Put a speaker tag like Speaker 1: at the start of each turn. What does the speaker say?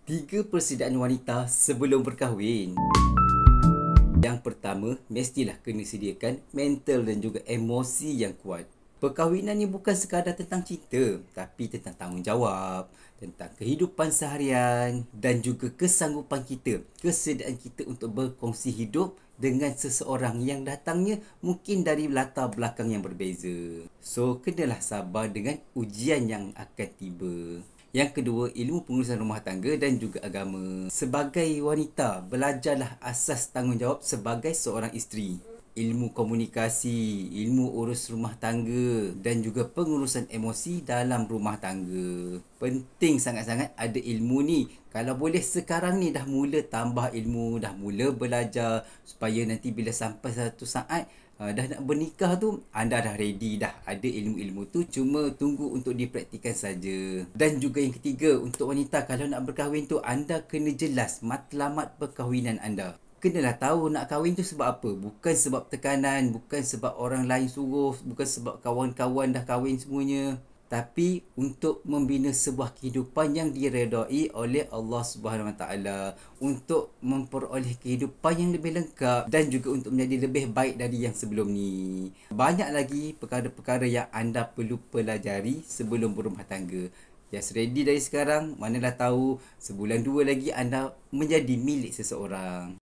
Speaker 1: Tiga persediaan wanita sebelum berkahwin. Yang pertama, mestilah kena sediakan mental dan juga emosi yang kuat. Perkahwinan ni bukan sekadar tentang cinta, tapi tentang tanggungjawab, tentang kehidupan seharian dan juga kesanggupan kita, kesediaan kita untuk berkongsi hidup dengan seseorang yang datangnya mungkin dari latar belakang yang berbeza. So, kenalah sabar dengan ujian yang akan tiba. Yang kedua, ilmu pengurusan rumah tangga dan juga agama. Sebagai wanita, belajarlah asas tanggungjawab sebagai seorang isteri. Ilmu komunikasi, ilmu urus rumah tangga dan juga pengurusan emosi dalam rumah tangga. Penting sangat-sangat ada ilmu ni. Kalau boleh sekarang ni dah mula tambah ilmu, dah mula belajar supaya nanti bila sampai satu saat dah nak bernikah tu, anda dah ready, dah ada ilmu-ilmu tu, cuma tunggu untuk dipraktikan saja. Dan juga yang ketiga, untuk wanita kalau nak berkahwin tu, anda kena jelas matlamat perkahwinan anda. Kenalah tahu nak kahwin tu sebab apa. Bukan sebab tekanan, bukan sebab orang lain suruh, bukan sebab kawan-kawan dah kahwin semuanya, tapi untuk membina sebuah kehidupan yang diredai oleh Allah Subhanahu Wa Taala, untuk memperoleh kehidupan yang lebih lengkap dan juga untuk menjadi lebih baik dari yang sebelum ni. Banyak lagi perkara-perkara yang anda perlu pelajari sebelum berumah tangga. Just ready dari sekarang, manalah tahu sebulan dua lagi anda menjadi milik seseorang.